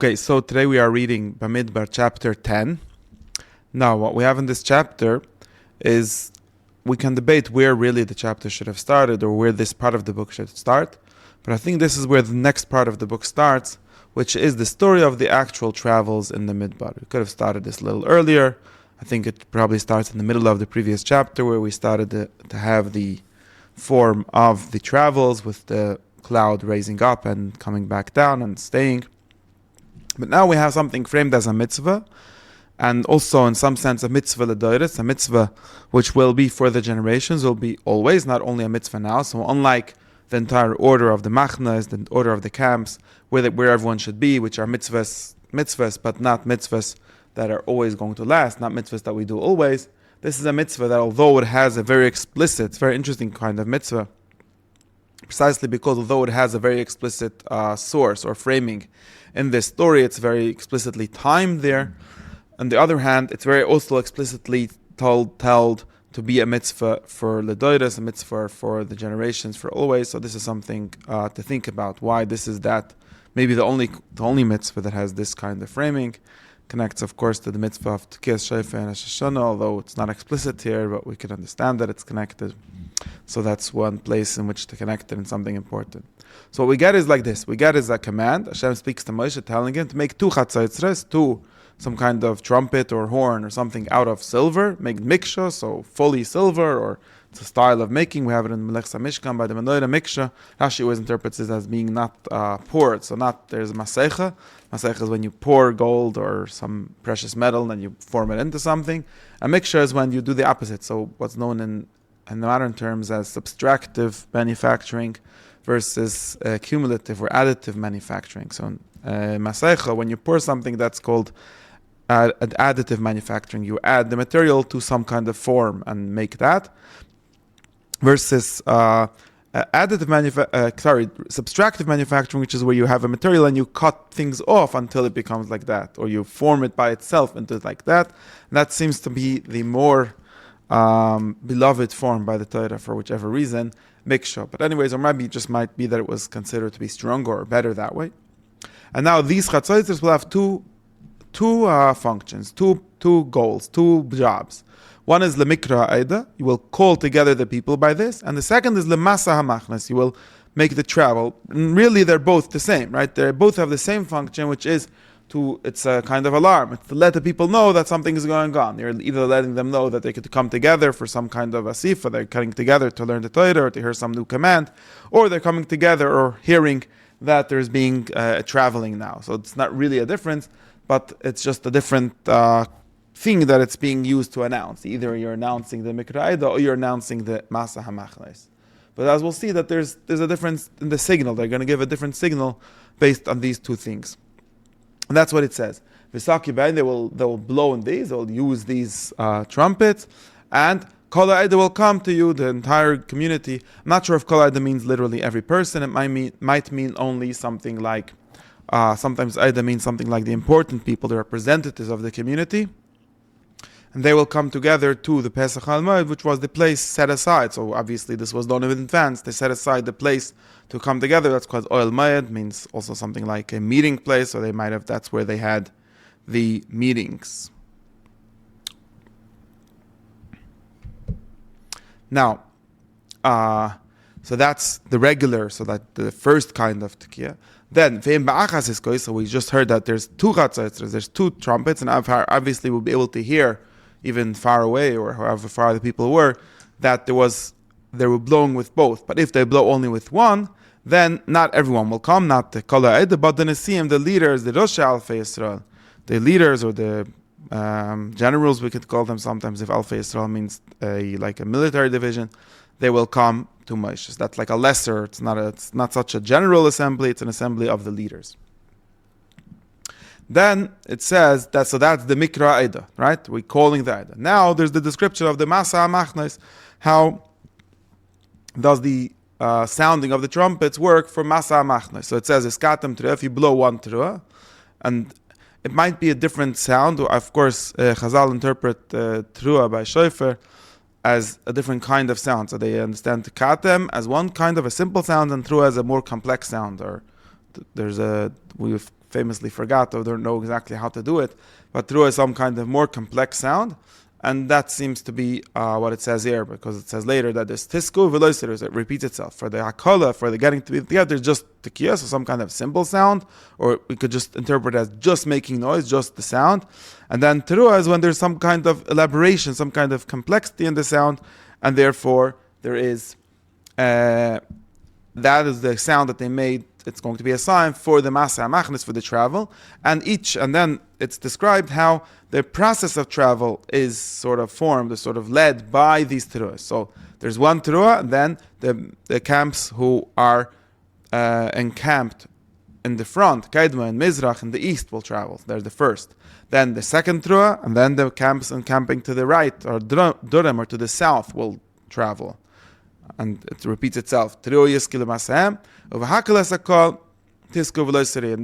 Okay, so today we are reading Bamidbar Chapter 10. Now, what we have in this chapter is we can debate where really the chapter should have started or where this part of the book should start. But I think this is where the next part of the book starts, which is the story of the actual travels in the Midbar. We could have started this a little earlier. I think it probably starts in the middle of the previous chapter where we started to have the form of the travels with the cloud raising up and coming back down and staying. But now we have something framed as a mitzvah, and also in some sense a mitzvah l'doros, a mitzvah which will be for the generations, will be always, not only a mitzvah now. So unlike the entire order of the machnas, the order of the camps, where everyone should be, which are mitzvahs, but not mitzvahs that are always going to last, not mitzvahs that we do always. This is a mitzvah that, although it has a very explicit, very interesting kind of mitzvah, precisely because although it has a very explicit source or framing in this story, it's very explicitly timed there. On the other hand, it's very also explicitly told to be a mitzvah for l'doros, a mitzvah for the generations, for always. So this is something to think about. Why this is that maybe the only mitzvah that has this kind of framing. Connects, of course, to the mitzvah of Tekiyas Shofar and Rosh Hashanah, although it's not explicit here, but we can understand that it's connected. So that's one place in which to connect it and something important. So what we get is like this. We get is a command. Hashem speaks to Moshe, telling him to make two chatzotzres, some kind of trumpet or horn or something out of silver, make miksha, so fully silver, or it's a style of making. We have it in Melech Mishkan by the menorah miksha. Rashi always interprets it as being not poured, so not there's masecha. Masecha is when you pour gold or some precious metal and you form it into something. A miksha is when you do the opposite, so what's known in modern terms as subtractive manufacturing versus cumulative or additive manufacturing. So masecha, when you pour something, that's called additive manufacturing. You add the material to some kind of form and make that. Versus subtractive manufacturing, which is where you have a material and you cut things off until it becomes like that, or you form it by itself into like that. And that seems to be the more beloved form by the Torah for whichever reason, miksha. But anyways, or maybe it just might be that it was considered to be stronger or better that way. And now these chatzotzres will have two functions, two goals, two jobs. One is lemikra aida, you will call together the people by this, and the second is lemasa hamachnas, you will make the travel. And really, they're both the same, right? They both have the same function, which is it's a kind of alarm. It's to let the people know that something is going on. You're either letting them know that they could come together for some kind of asif, or they're coming together to learn the Torah, or to hear some new command, or they're coming together or hearing that there's being traveling now. So it's not really a difference, but it's just a different thing that it's being used to announce. Either you're announcing the Mikra Aida or you're announcing the Masa HaMachles. But as we'll see that there's a difference in the signal. They're going to give a different signal based on these two things. And that's what it says. Visaki Bain, they will blow in these, they will use these trumpets, and Kol Aida will come to you, the entire community. I'm not sure if Kol Aida means literally every person. It might mean only something like, sometimes Aida means something like the important people, the representatives of the community. And they will come together to the Pesach HaMoed, which was the place set aside. So obviously this was done in advance. They set aside the place to come together. That's called Oil Moed, means also something like a meeting place. So they might have, that's where they had the meetings. Now, so that's the regular, so that the first kind of tekiah. Then, so we just heard that there's two chatzotzres, there's two trumpets, and obviously we'll be able to hear, even far away or however far the people were, that they were blowing with both. But if they blow only with one, then not everyone will come, not the Kol Ha'edah, but the Nesim, the leaders, the Rosh Alfei Yisrael, the leaders or the generals, we could call them sometimes, if Alfei Yisrael means like a military division, they will come to Moshe. So that's like a lesser, it's not such a general assembly, it's an assembly of the leaders. Then it says that's the Mikra Aida, right? We're calling the Aida. Now there's the description of the Masa HaMachnes. How does the sounding of the trumpets work for Masa HaMachnes? So it says, Eskatem Teruah, if you blow one Teruah, and it might be a different sound. Of course, Chazal interpret Teruah by Shofar as a different kind of sound. So they understand Tekatem as one kind of a simple sound and Teruah as a more complex sound. Or we've famously forgot or don't know exactly how to do it. But teruah is some kind of more complex sound, and that seems to be what it says here, because it says later that this tisku veloiser, it repeats itself. For the hakala, for the getting to be together, just tekiah, so some kind of simple sound, or we could just interpret it as just making noise, just the sound. And then teruah is when there's some kind of elaboration, some kind of complexity in the sound, and therefore there is that is the sound that they made. It's going to be a sign for the masa machnes, for the travel, and then it's described how the process of travel is sort of formed, is sort of led by these teruahs. So there's one teruah, and then the camps who are encamped in the front, Kaidma and Mizrach in the east, will travel. They're the first. Then the second teruah, and then the camps encamping to the right, or Durham, or to the south, will travel. And it repeats itself. And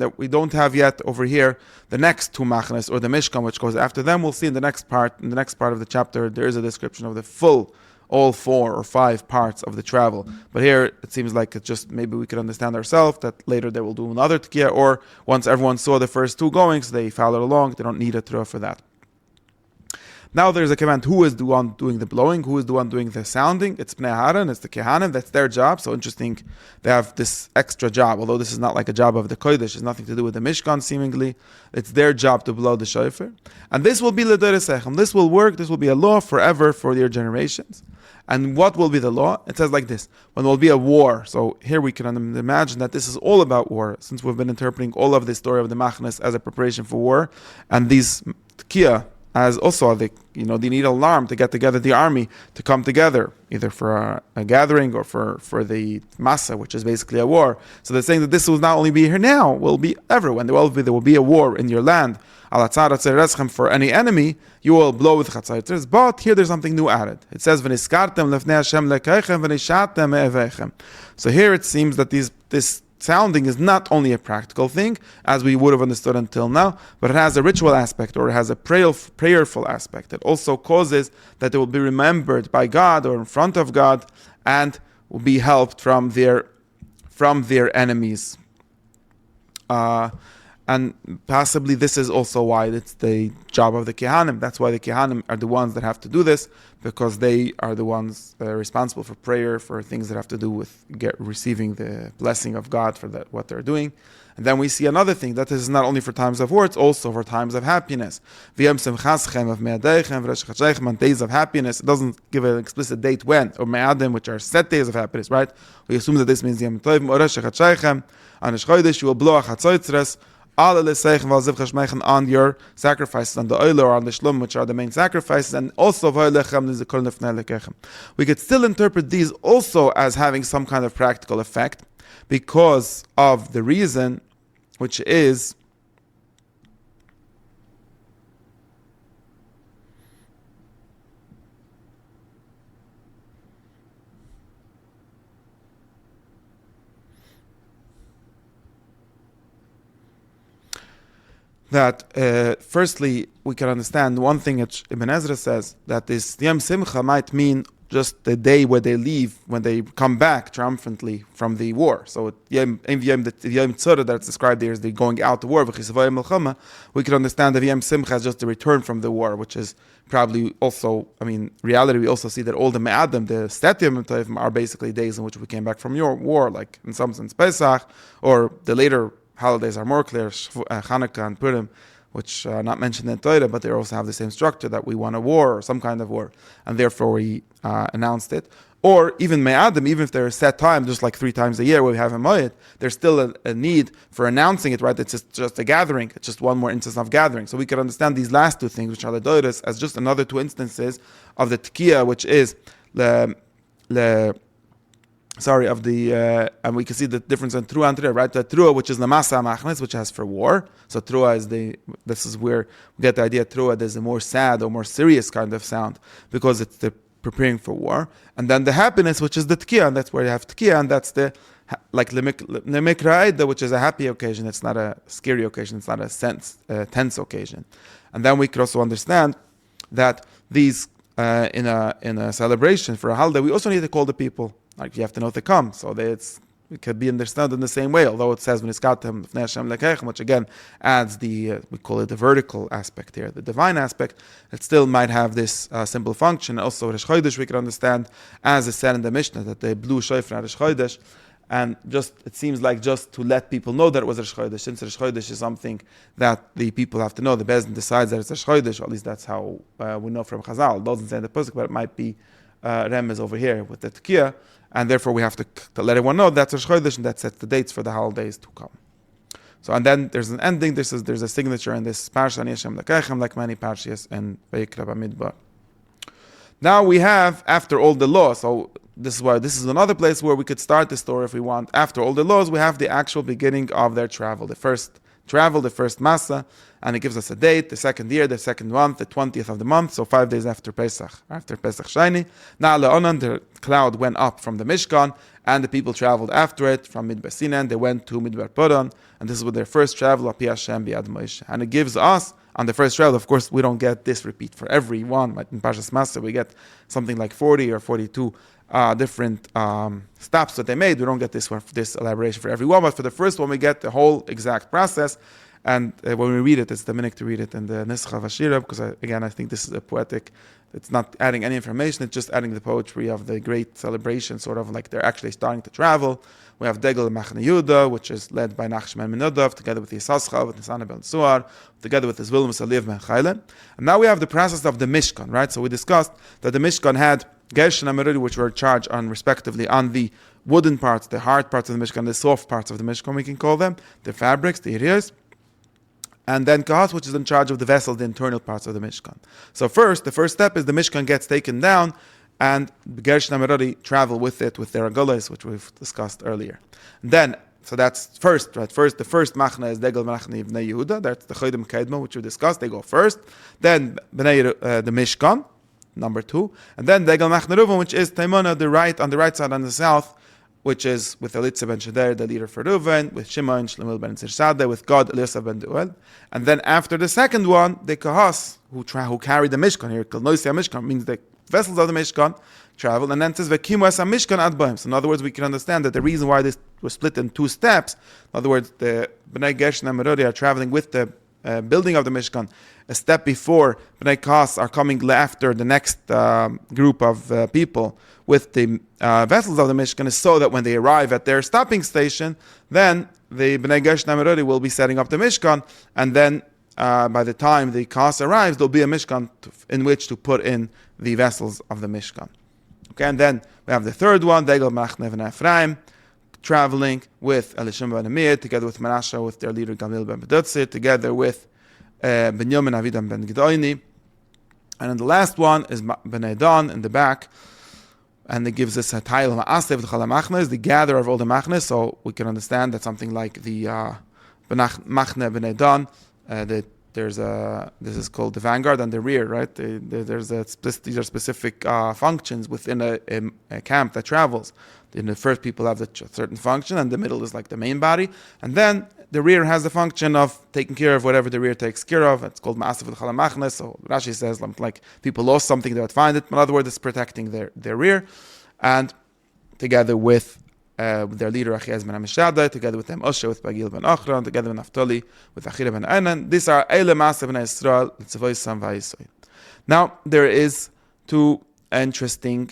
that we don't have yet over here the next two machnes, or the Mishkan, which goes after them. We'll see in the next part. In the next part of the chapter, there is a description of the full, all 4 or 5 parts of the travel. But here it seems like it's just maybe we could understand ourselves that later they will do another tekiah, or once everyone saw the first 2 goings, they followed along. They don't need a teruah for that. Now there's a command, who is the one doing the blowing, who is the one doing the sounding? It's Bnei Aaron, it's the Kehanim, that's their job. So interesting, they have this extra job, although this is not like a job of the Kodesh, it's nothing to do with the Mishkan seemingly. It's their job to blow the shofar. And this will be l'doresechem, this will work, this will be a law forever for their generations. And what will be the law? It says like this, when there will be a war. So here we can imagine that this is all about war, since we've been interpreting all of the story of the Machnes as a preparation for war, and these Tekiah, as also they need an alarm to get together the army to come together, either for a gathering or for the massa, which is basically a war. So they're saying that this will not only be here now, will be everywhere. There will be a war in your land. For any enemy, you will blow with chatzaytres. But here there's something new added. It says, so here it seems that this sounding is not only a practical thing, as we would have understood until now, but it has a ritual aspect, or it has a prayerful aspect. It also causes that it will be remembered by God, or in front of God, and will be helped from their enemies. And possibly this is also why it's the job of the Kehanim. That's why the Kehanim are the ones that have to do this, because they are the ones that are responsible for prayer, for things that have to do with receiving the blessing of God for what they're doing. And then we see another thing, that this is not only for times of war, it's also for times of happiness. On days of happiness, it doesn't give an explicit date when, or me'adim, which are set days of happiness, right? We assume that this means Yom Tov, you will blow a chatzoitzres, on your sacrifices, on the oil or on the shlum, which are the main sacrifices, and also we could still interpret these also as having some kind of practical effect, because of the reason, which is that firstly we can understand one thing that Ibn Ezra says, that this Yom Simcha might mean just the day where they leave, when they come back triumphantly from the war. So Yom Tzara that's described there is the going out to war. We can understand that Yom Simcha is just the return from the war, which is probably also, reality, we also see that all the Me'adim, the Statium Tovim, are basically days in which we came back from your war, like in some sense Pesach, or the later holidays are more clear, Hanukkah and Purim, which are not mentioned in Torah, but they also have the same structure, that we want a war, or some kind of war, and therefore we announced it. Or even Me'adim, even if there's a set time, just like 3 times a year where we have a Moed, there's still a need for announcing it, right? It's just a gathering, it's just one more instance of gathering. So we can understand these last 2 things, which are the Doiras, as just another 2 instances of the Tekiah, which is and we can see the difference in Truah and Teruah, right? The Truah, which is the Masa Machnes, which has for war. So Truah is this is where we get the idea Truah, there's a more sad or more serious kind of sound, because it's the preparing for war. And then the happiness, which is the Tekiah, and that's where you have Tekiah, and that's the, like Lemik, which is a happy occasion. It's not a scary occasion, it's not a tense occasion. And then we could also understand that these, in a celebration for a holiday, we also need to call the people. Like, you have to know to come. So it's It could be understood in the same way, although it says when it's got them, which again adds the, we call it the vertical aspect here, the divine aspect. It still might have this simple function. Also, Rosh Chodesh we can understand, as is said in the Mishnah, that they blew shofar at Rosh Chodesh. And just, it seems like just to let people know that it was Rosh Chodesh, since Rosh Chodesh is something that the people have to know. The Bezdin decides that it's Rosh Chodesh, or at least that's how we know from Chazal. It doesn't say in the Pasuk, but it might be Remez over here with the Tekiah, and therefore we have to let everyone know that's Rosh Chodesh, and that sets the dates for the holidays to come. So, and then there's an ending, there's a signature in this Parsha, Ani Hashem Lekechem, like many Parshas in Vayikra Bamidbar. Now we have, after all the law, so this is another place where we could start the story if we want. After all the laws, we have the actual beginning of their travel. The first travel, the first Masa, and it gives us a date, the second year, the second month, the 20th of the month, so 5 days after Pesach Sheni. Now Le'onan, the cloud went up from the Mishkan, and the people traveled after it from Midbar Sinan. They went to Midbar Paran, and this was their first travel, Api Hashem Bi'ad Moshe. And it gives us, on the first travel, of course, we don't get this repeat for everyone. Like in Parshas Masa, we get something like 40 or 42 different stops that they made. We don't get this elaboration for everyone, but for the first one, we get the whole exact process. And when we read it, it's the minute to read it in the Nischa Vashira, because I think this is a poetic. It's not adding any information, it's just adding the poetry of the great celebration, sort of like they're actually starting to travel. We have Degel Machne Yehuda, which is led by Nachshon ben Menadav, together with Yisascha, with Nisan ben Suar, together with his Vilmus Aliv ben Chayle. And now we have the process of the Mishkan, right? So we discussed that the Mishkan had Gershon and Merari, which were charged on, respectively, on the wooden parts, the hard parts of the Mishkan, the soft parts of the Mishkan, we can call them, the fabrics, the areas. And then Kahat, which is in charge of the vessel, the internal parts of the Mishkan. So the first step is the Mishkan gets taken down, and Gershon and Merari travel with it, with their agulas, which we've discussed earlier. And then, so that's first, right? First, the first Machna is Degel Machne Bnei Yehuda. That's the Chodim Kedma, which we discussed. They go first. Then the Mishkan, number 2. And then Degel Machne Reuven, which is Taimona, on the right side, on the south, which is with Elitza ben Shader, the leader for Reuven, with Shimon, Shlomo ben Tzirsadeh, with God, Eliasaph ben Duel. And then after the second one, the Kahas, who carry the Mishkan here, Noisia Mishkan, means the vessels of the Mishkan, travel. And then it says, Vekimu esa Mishkan ad Baim. So in other words, we can understand that the reason why this was split in 2 steps, in other words, the Bnei Gershon and Merari are traveling with the building of the Mishkan. A step before Bnei Kahas are coming after the next group of people with the vessels of the Mishkan, is so that when they arrive at their stopping station, then the Bnei Gershon and Merari will be setting up the Mishkan, and then by the time the Kahas arrives, there'll be a Mishkan in which to put in the vessels of the Mishkan. Okay, and then we have the third one, Degel Machne ben Ephraim, traveling with Elishim ben Amir, together with Menashe, with their leader Gamliel ben Bedutzir, together with Binyamin Avidam ben Gidoni. And then the last one is Bnei Dan in the back, and it gives us a title, Ma'asev L'chal HaMachnes, the gatherer of all the Machnes. So we can understand that something like the Machne Bnei Dan, this is called the vanguard and the rear, right? These are specific functions within a camp that travels. The first people have a certain function, and the middle is like the main body, and then the rear has the function of taking care of whatever the rear takes care of. It's called Ma'aseh L'chal HaMachnes. So Rashi says, like people lost something, they would find it. In other words, it's protecting their rear, and together with their leader Achiaz ben Amishadai, together with them Osher, with Bagil ben Achron, together with Naphtali, with Achira ben Einan. These are Eile Ma'aseh b'nei Yisrael, L'tzavoisam v'Yisrael. Now there is 3 interesting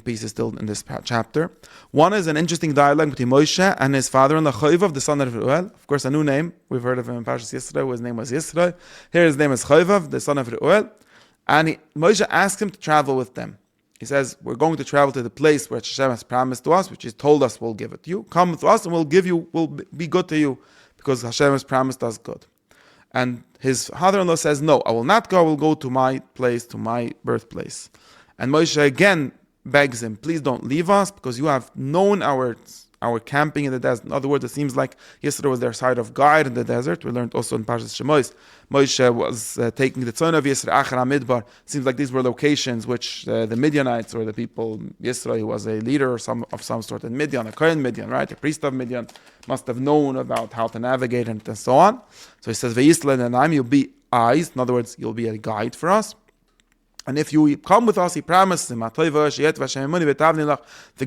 pieces still in this chapter. One is an interesting dialogue between Moshe and his father-in-law Choivav, the son of Reuel. Of course, a new name. We've heard of him in Parshas Yisro. His name was Yisro. Here his name is Choivav, the son of Reuel. And Moshe asked him to travel with them. He says, we're going to travel to the place where Hashem has promised to us, which He's told us we'll give it to you. Come with us and we'll be good to you, because Hashem has promised us good. And his father-in-law says, no, I will not go. I will go to my place, to my birthplace. And Moshe again begs him, please don't leave us, because you have known our camping in the desert. In other words, it seems like yesterday was their side of guide in the desert. We learned also in Parshas Shemos, Moshe was taking the tzon of Yisro, Achar Bamidbar. It seems like these were locations which the Midianites, or the people, Yisro, who was a leader of some sort in Midian, a Kohen Midian, right, a priest of Midian, must have known about how to navigate and so on. So he says, Ve'yisla and you'll be eyes. In other words, you'll be a guide for us. And if you come with us, he promised him, the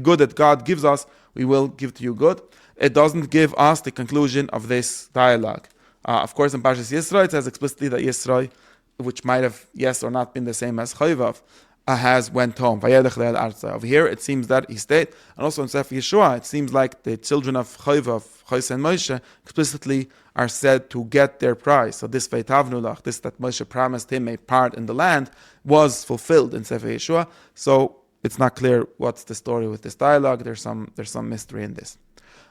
good that God gives us, we will give to you good. It doesn't give us the conclusion of this dialogue. Of course, in Parshas Yisro, it says explicitly that Yisro, which might have, yes or not, been the same as Chayvav, has went home. Over here, it seems that he stayed. And also in Sefer Yeshua, it seems like the children of Chayvav, Chayse and Moshe, explicitly are said to get their prize. So this Veitavnulach, this that Moshe promised him a part in the land, was fulfilled in Sefer Yeshua. So it's not clear what's the story with this dialogue. There's some mystery in this.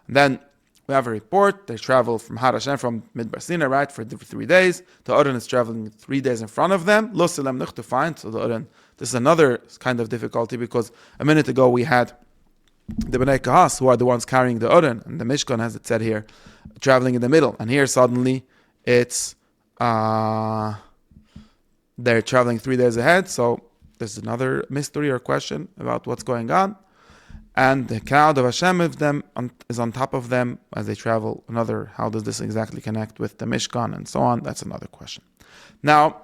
And then we have a report. They travel from Har Hashem, from Midbar Sinai, right, for 3 days. The Uran is traveling 3 days in front of them. Lo Silem Nuch to find. So the Uran, this is another kind of difficulty, because a minute ago we had the Bnei Kahas, who are the ones carrying the Uran, and the Mishkan, as it said here, traveling in the middle. And here suddenly it's they're traveling 3 days ahead. So there's another mystery or question about what's going on. And the cloud of Hashem of them is on top of them as they travel. How does this exactly connect with the Mishkan and so on? That's another question. Now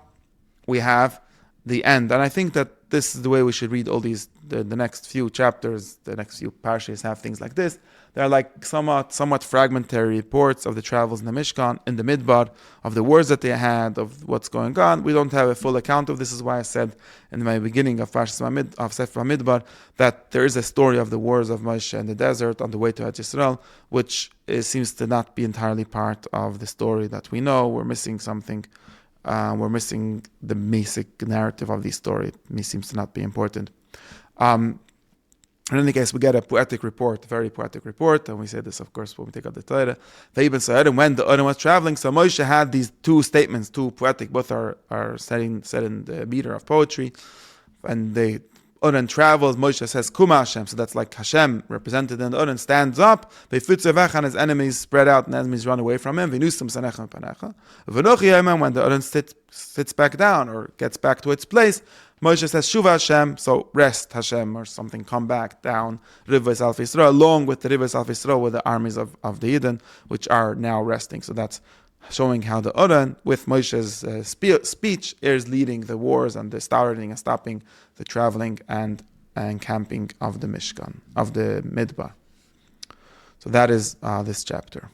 we have the end, and I think that this is the way we should read all these. The next few chapters, the next few parshas have things like this. They're like somewhat fragmentary reports of the travels in the Mishkan, in the Midbar, of the wars that they had, of what's going on. We don't have a full account of this. Is why I said in my beginning of Sefer Bamidbar that there is a story of the wars of Moshe in the desert on the way to Eretz Yisrael, which seems to not be entirely part of the story that we know. We're missing something. We're missing the basic narrative of the story. It seems to not be important. In any case, we get a poetic report, a very poetic report, and we say this, of course, when we take out the Torah. And when the Urim was traveling, so Moshe had these two statements, two poetic, both are said in the meter of poetry, and the Urim travels. Moshe says, Kuma Hashem, so that's like Hashem represented in the Urim, stands up, and his enemies spread out, and enemies run away from him. When the Urim sits back down, or gets back to its place, Moshe says, Shuva Hashem, so rest Hashem, or something, come back down, Rivas Al Yisrael, along with the Rivas Al Yisrael, with the armies of the Eden, which are now resting. So that's showing how the Uran, with Moshe's speech, is leading the wars and the starting and stopping the traveling and camping of the Mishkan, of the Midbar. So that is this chapter.